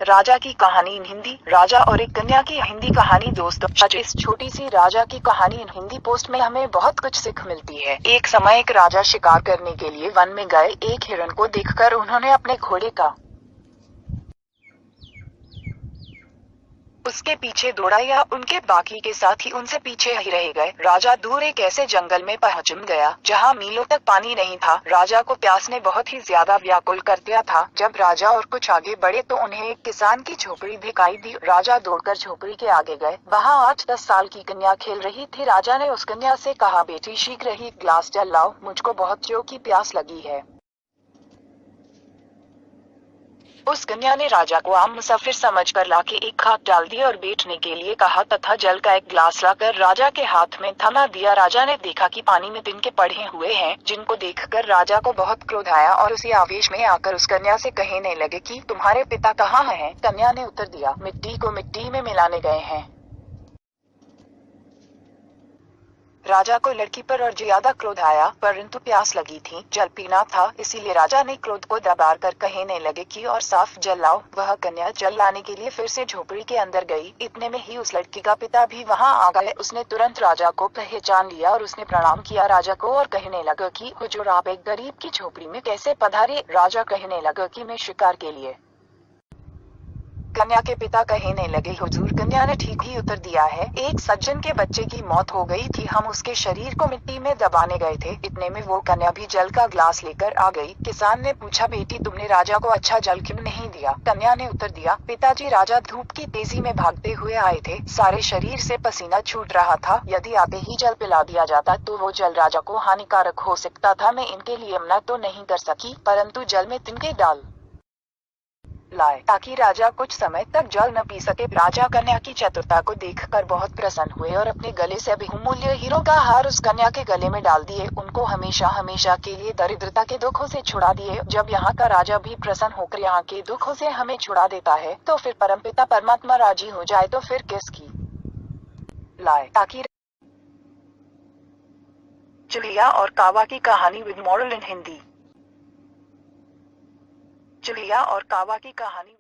राजा की कहानी इन हिंदी। राजा और एक कन्या की हिंदी कहानी। दोस्तों, आज इस छोटी सी राजा की कहानी इन हिंदी पोस्ट में हमें बहुत कुछ सीख मिलती है। एक समय एक राजा शिकार करने के लिए वन में गए। एक हिरण को देखकर उन्होंने अपने घोड़े का उसके पीछे दौड़ा या उनके बाकी के साथी उनसे पीछे ही रह गए। राजा दूर एक ऐसे जंगल में पहुंच गया जहां मीलों तक पानी नहीं था। राजा को प्यास ने बहुत ही ज्यादा व्याकुल कर दिया था। जब राजा और कुछ आगे बढ़े तो उन्हें एक किसान की झोपड़ी दिखाई दी। राजा दौड़कर झोपड़ी के आगे गए। वहां 8-10 साल की कन्या खेल रही थी। राजा ने उस कन्या से कहा, बेटी शीघ्र ही एक गिलास जल लाओ, मुझको बहुत जोर की प्यास लगी है। उस कन्या ने राजा को आम मुसाफिर समझकर लाके एक खाट डाल दी और बैठने के लिए कहा तथा जल का एक गिलास लाकर राजा के हाथ में थमा दिया। राजा ने देखा कि पानी में तिनके पड़े हुए हैं, जिनको देखकर राजा को बहुत क्रोध आया और उसी आवेश में आकर उस कन्या से कहने लगे कि तुम्हारे पिता कहाँ हैं? कन्या ने उत्तर दिया, मिट्टी को मिट्टी में मिलाने गए हैं। राजा को लड़की पर और ज्यादा क्रोध आया, परंतु प्यास लगी थी, जल पीना था, इसीलिए राजा ने क्रोध को दबा कर कहने लगे कि और साफ जल लाओ। वह कन्या जल लाने के लिए फिर से झोपड़ी के अंदर गई। इतने में ही उस लड़की का पिता भी वहां आ गए। उसने तुरंत राजा को पहचान लिया और उसने प्रणाम किया राजा को और कहने लगा कि हुजूर, आप एक गरीब की झोपड़ी में कैसे पधारे? राजा कहने लगा कि मैं शिकार के लिए। कन्या के पिता कहने लगे, हुजूर, कन्या ने ठीक ही उत्तर दिया है, एक सज्जन के बच्चे की मौत हो गई थी, हम उसके शरीर को मिट्टी में दबाने गए थे। इतने में वो कन्या भी जल का ग्लास लेकर आ गई। किसान ने पूछा, बेटी तुमने राजा को अच्छा जल क्यों नहीं दिया? कन्या ने उत्तर दिया, पिताजी, राजा धूप की तेजी में भागते हुए आए थे, सारे शरीर से पसीना छूट रहा था, यदि आते ही जल पिला दिया जाता तो वो जल राजा को हानिकारक हो सकता था। मैं इनके लिए मना तो नहीं कर सकी, परंतु जल में तिनके डाल लाए ताकि राजा कुछ समय तक जल न पी सके। राजा कन्या की चतुरता को देखकर बहुत प्रसन्न हुए और अपने गले से बहुमूल्य हीरों का हार उस कन्या के गले में डाल दिए। उनको हमेशा हमेशा के लिए दरिद्रता के दुखों से छुड़ा दिए। जब यहाँ का राजा भी प्रसन्न होकर यहाँ के दुखों से हमें छुड़ा देता है, तो फिर परमपिता परमात्मा राजी हो जाए तो फिर किसकी लाए। ताकि चुलिया और कावा की कहानी विद मॉरल इन हिंदी। चुलिया और कावा की कहानी।